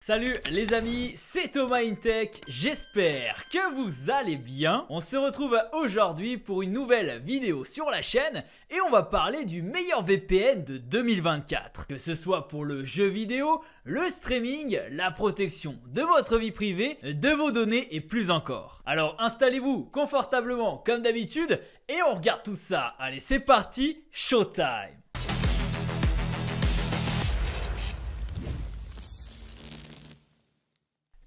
Salut les amis, c'est Thomas InTech, j'espère que vous allez bien. On se retrouve aujourd'hui pour une nouvelle vidéo sur la chaîne et on va parler du meilleur VPN de 2024. Que ce soit pour le jeu vidéo, le streaming, la protection de votre vie privée, de vos données et plus encore. Alors installez-vous confortablement comme d'habitude et on regarde tout ça. Allez c'est parti, showtime!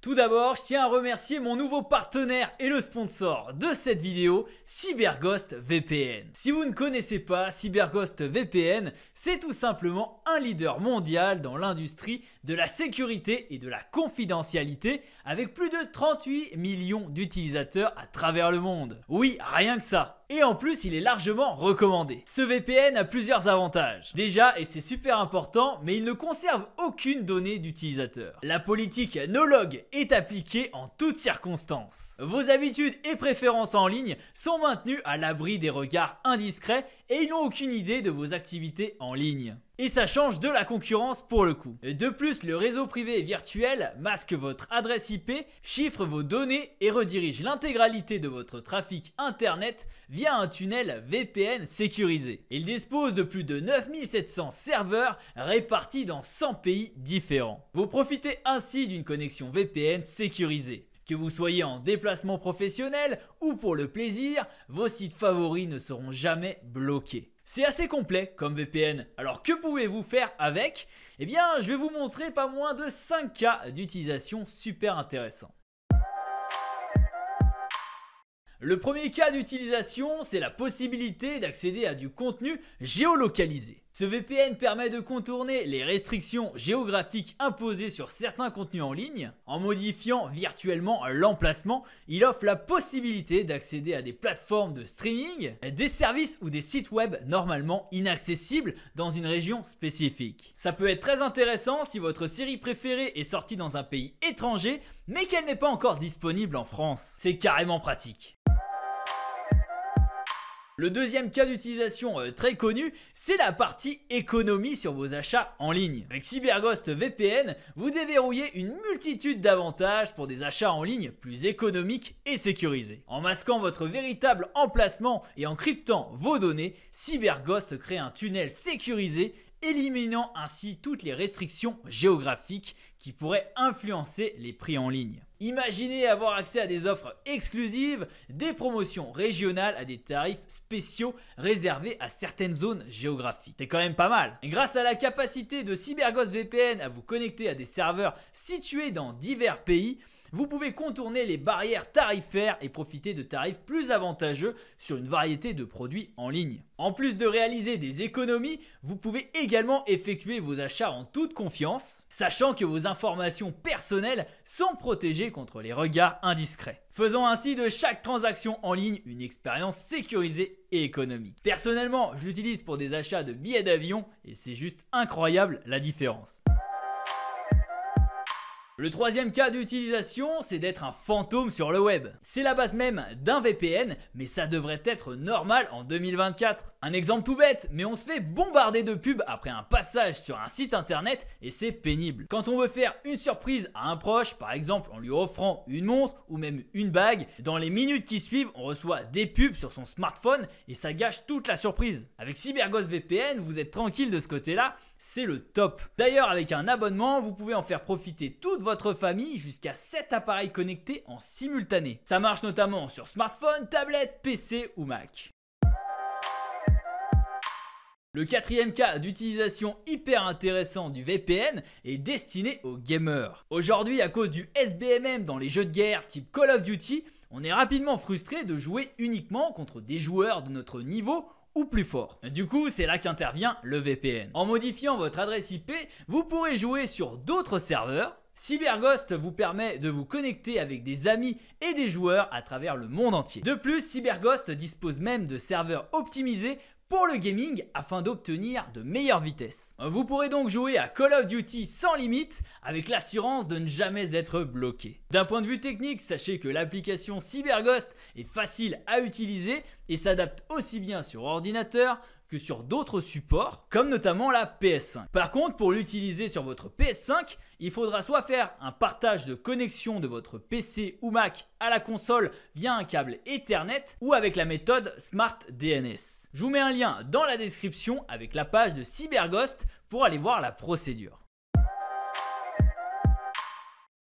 Tout d'abord, je tiens à remercier mon nouveau partenaire et le sponsor de cette vidéo, CyberGhost VPN. Si vous ne connaissez pas CyberGhost VPN, c'est tout simplement un leader mondial dans l'industrie de la sécurité et de la confidentialité avec plus de 38 millions d'utilisateurs à travers le monde. Oui, rien que ça. Et en plus, il est largement recommandé. Ce VPN a plusieurs avantages. Déjà, et c'est super important, mais il ne conserve aucune donnée d'utilisateur. La politique no-log est appliquée en toutes circonstances. Vos habitudes et préférences en ligne sont maintenues à l'abri des regards indiscrets et ils n'ont aucune idée de vos activités en ligne. Et ça change de la concurrence pour le coup. De plus, le réseau privé virtuel masque votre adresse IP, chiffre vos données et redirige l'intégralité de votre trafic internet via un tunnel VPN sécurisé. Il dispose de plus de 9700 serveurs répartis dans 100 pays différents. Vous profitez ainsi d'une connexion VPN sécurisée. Que vous soyez en déplacement professionnel ou pour le plaisir, vos sites favoris ne seront jamais bloqués. C'est assez complet comme VPN, alors que pouvez-vous faire avec? Eh bien, je vais vous montrer pas moins de 5 cas d'utilisation super intéressants. Le premier cas d'utilisation, c'est la possibilité d'accéder à du contenu géolocalisé. Ce VPN permet de contourner les restrictions géographiques imposées sur certains contenus en ligne. En modifiant virtuellement l'emplacement, il offre la possibilité d'accéder à des plateformes de streaming, des services ou des sites web normalement inaccessibles dans une région spécifique. Ça peut être très intéressant si votre série préférée est sortie dans un pays étranger, mais qu'elle n'est pas encore disponible en France. C'est carrément pratique. Le deuxième cas d'utilisation très connu, c'est la partie économie sur vos achats en ligne. Avec CyberGhost VPN, vous déverrouillez une multitude d'avantages pour des achats en ligne plus économiques et sécurisés. En masquant votre véritable emplacement et en cryptant vos données, CyberGhost crée un tunnel sécurisé, éliminant ainsi toutes les restrictions géographiques qui pourraient influencer les prix en ligne. Imaginez avoir accès à des offres exclusives, des promotions régionales à des tarifs spéciaux réservés à certaines zones géographiques. C'est quand même pas mal. Et grâce à la capacité de CyberGhost VPN à vous connecter à des serveurs situés dans divers pays, vous pouvez contourner les barrières tarifaires et profiter de tarifs plus avantageux sur une variété de produits en ligne. En plus de réaliser des économies, vous pouvez également effectuer vos achats en toute confiance, sachant que vos informations personnelles sont protégées contre les regards indiscrets. Faisant ainsi de chaque transaction en ligne une expérience sécurisée et économique. Personnellement, je l'utilise pour des achats de billets d'avion et c'est juste incroyable la différence. Le troisième cas d'utilisation, c'est d'être un fantôme sur le web. C'est la base même d'un VPN, mais ça devrait être normal en 2024. Un exemple tout bête, mais on se fait bombarder de pubs après un passage sur un site internet et c'est pénible. Quand on veut faire une surprise à un proche, par exemple en lui offrant une montre ou même une bague, dans les minutes qui suivent, on reçoit des pubs sur son smartphone et ça gâche toute la surprise. Avec CyberGhost VPN, vous êtes tranquille de ce côté-là, c'est le top. D'ailleurs, avec un abonnement, vous pouvez en faire profiter toute votre famille jusqu'à 7 appareils connectés en simultané. Ça marche notamment sur smartphone, tablette, PC ou Mac. Le quatrième cas d'utilisation hyper intéressant du VPN est destiné aux gamers. Aujourd'hui, à cause du SBMM dans les jeux de guerre type Call of Duty, on est rapidement frustré de jouer uniquement contre des joueurs de notre niveau ou plus fort. Du coup, c'est là qu'intervient le VPN. En modifiant votre adresse IP, vous pourrez jouer sur d'autres serveurs. CyberGhost vous permet de vous connecter avec des amis et des joueurs à travers le monde entier. De plus, CyberGhost dispose même de serveurs optimisés pour le gaming afin d'obtenir de meilleures vitesses. Vous pourrez donc jouer à Call of Duty sans limite avec l'assurance de ne jamais être bloqué. D'un point de vue technique, sachez que l'application CyberGhost est facile à utiliser et s'adapte aussi bien sur ordinateur que sur d'autres supports, comme notamment la PS5. Par contre, pour l'utiliser sur votre PS5, il faudra soit faire un partage de connexion de votre PC ou Mac à la console via un câble Ethernet ou avec la méthode Smart DNS. Je vous mets un lien dans la description avec la page de CyberGhost pour aller voir la procédure.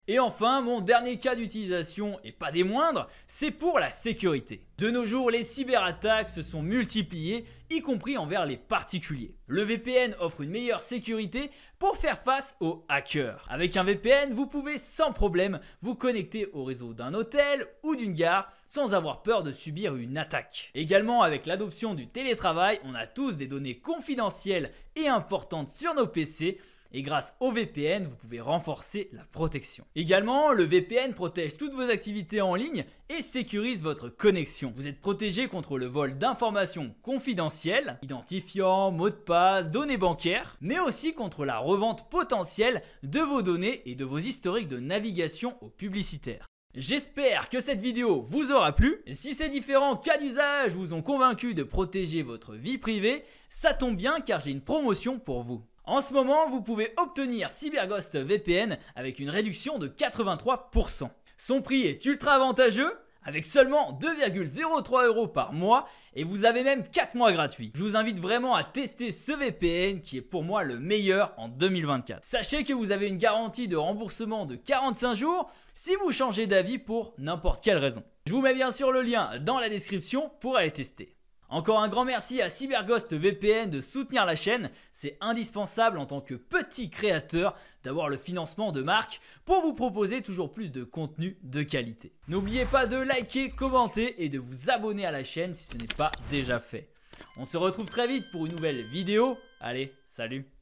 Et enfin, mon dernier cas d'utilisation, et pas des moindres, c'est pour la sécurité. De nos jours, les cyberattaques se sont multipliées, y compris envers les particuliers. Le VPN offre une meilleure sécurité pour faire face aux hackers. Avec un VPN, vous pouvez sans problème vous connecter au réseau d'un hôtel ou d'une gare sans avoir peur de subir une attaque. Également, avec l'adoption du télétravail, on a tous des données confidentielles et importantes sur nos PC. Et grâce au VPN, vous pouvez renforcer la protection. Également, le VPN protège toutes vos activités en ligne et sécurise votre connexion. Vous êtes protégé contre le vol d'informations confidentielles, identifiants, mots de passe, données bancaires, mais aussi contre la revente potentielle de vos données et de vos historiques de navigation aux publicitaires. J'espère que cette vidéo vous aura plu. Si ces différents cas d'usage vous ont convaincu de protéger votre vie privée, ça tombe bien car j'ai une promotion pour vous. En ce moment, vous pouvez obtenir CyberGhost VPN avec une réduction de 83%. Son prix est ultra avantageux, avec seulement 2,03 € par mois, et vous avez même 4 mois gratuits. Je vous invite vraiment à tester ce VPN qui est pour moi le meilleur en 2024. Sachez que vous avez une garantie de remboursement de 45 jours si vous changez d'avis pour n'importe quelle raison. Je vous mets bien sûr le lien dans la description pour aller tester. Encore un grand merci à CyberGhost VPN de soutenir la chaîne, c'est indispensable en tant que petit créateur d'avoir le financement de marque pour vous proposer toujours plus de contenu de qualité. N'oubliez pas de liker, commenter et de vous abonner à la chaîne si ce n'est pas déjà fait. On se retrouve très vite pour une nouvelle vidéo, allez, salut!